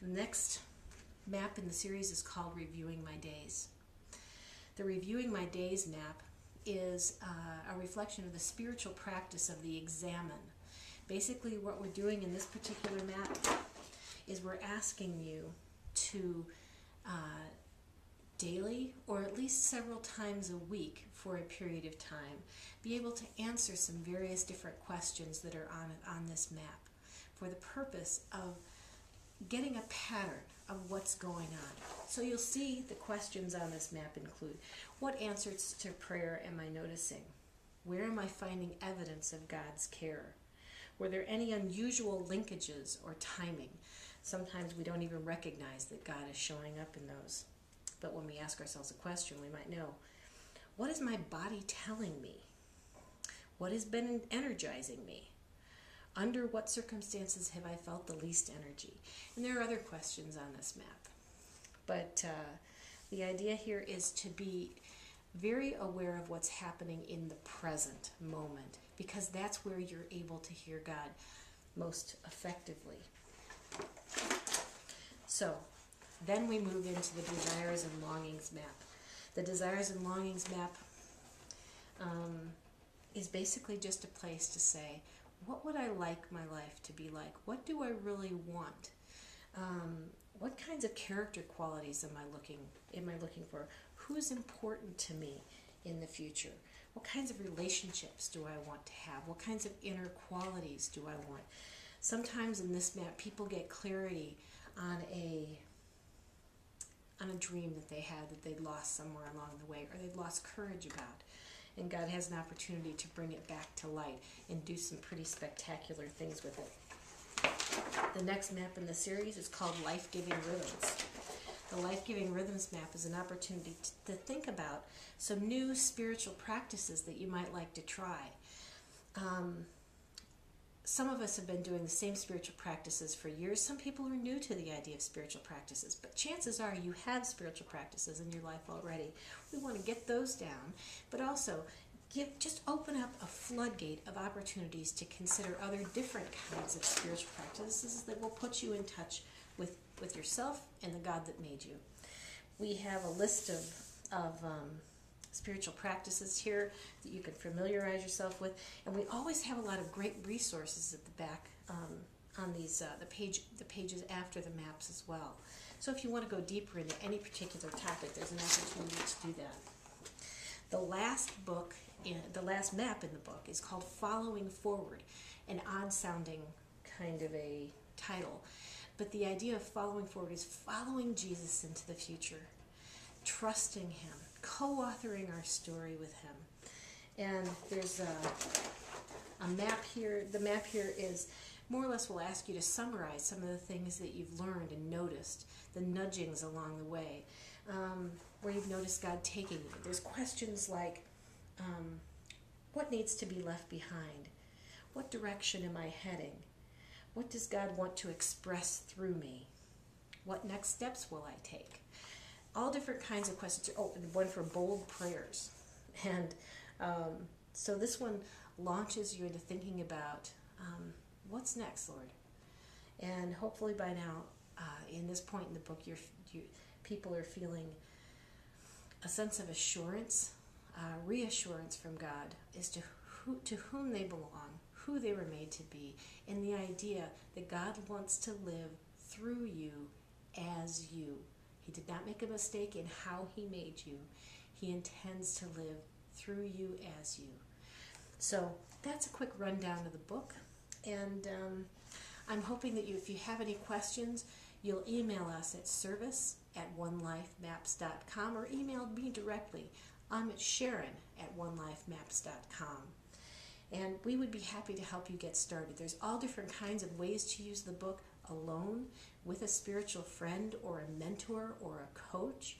The next map in the series is called Reviewing My Days. The Reviewing My Days map is a reflection of the spiritual practice of the examine. Basically what we're doing in this particular map is we're asking you to daily, or at least several times a week for a period of time, be able to answer some various different questions that are on this map for the purpose of getting a pattern of what's going on. So you'll see the questions on this map include: what answers to prayer am I noticing? Where am I finding evidence of God's care? Were there any unusual linkages or timing? Sometimes we don't even recognize that God is showing up in those. But when we ask ourselves a question, we might know, what is my body telling me? What has been energizing me? Under what circumstances have I felt the least energy? And there are other questions on this map. But the idea here is to be very aware of what's happening in the present moment, because that's where you're able to hear God most effectively. So then we move into the Desires and Longings map. The Desires and Longings map is basically just a place to say, what would I like my life to be like? What do I really want? What kinds of character qualities am I looking for? Who's important to me in the future? What kinds of relationships do I want to have? What kinds of inner qualities do I want? Sometimes in this map, people get clarity on a dream that they had that they'd lost somewhere along the way, or they'd lost courage about. And God has an opportunity to bring it back to light and do some pretty spectacular things with it. The next map in the series is called Life-Giving Rhythms. The Life-Giving Rhythms map is an opportunity to think about some new spiritual practices that you might like to try. Some of us have been doing the same spiritual practices for years. Some people are new to the idea of spiritual practices, but chances are you have spiritual practices in your life already. We want to get those down, but also just open up a floodgate of opportunities to consider other different kinds of spiritual practices that will put you in touch with yourself and the God that made you. We have a list of spiritual practices here that you can familiarize yourself with, and we always have a lot of great resources at the back on these the pages after the maps as well. So if you want to go deeper into any particular topic, there's an opportunity to do that. The last map in the book is called Following Forward, an odd-sounding kind of a title, but the idea of following forward is following Jesus into the future, trusting Him, co-authoring our story with Him. And there's a map here. The map here is more or less will ask you to summarize some of the things that you've learned and noticed, the nudgings along the way, where you've noticed God taking you. There's questions like, what needs to be left behind? What direction am I heading? What does God want to express through me? What next steps will I take? All different kinds of questions. Oh, and one for bold prayers. And so this one launches you into thinking about what's next, Lord? And hopefully by now, in this point in the book, people are feeling a sense of assurance, reassurance from God as to whom they belong, who they were made to be, and the idea that God wants to live through you as you. He did not make a mistake in how He made you. He intends to live through you as you. So that's a quick rundown of the book. And I'm hoping that if you have any questions, you'll email us at service@onelifemaps.com or email me directly. I'm at Sharon@onelifemaps.com. And we would be happy to help you get started. There's all different kinds of ways to use the book alone, with a spiritual friend or a mentor or a coach,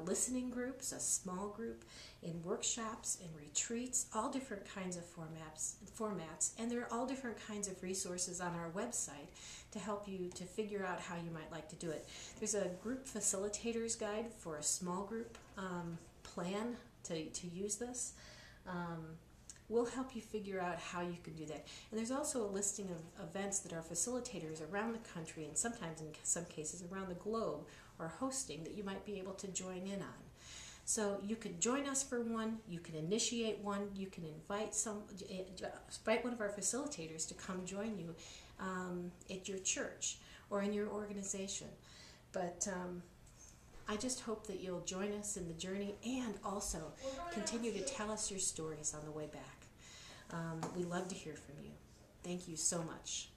listening groups, a small group, in workshops and retreats, all different kinds of formats, and there are all different kinds of resources on our website to help you to figure out how you might like to do it. There's a group facilitator's guide for a small group plan to use this. We'll help you figure out how you can do that. And there's also a listing of events that our facilitators around the country, and sometimes in some cases around the globe, are hosting that you might be able to join in on. So you can join us for one, you can initiate one, you can invite one of our facilitators to come join you at your church or in your organization. But I just hope that you'll join us in the journey and also continue to tell us your stories on the way back. We love to hear from you. Thank you so much.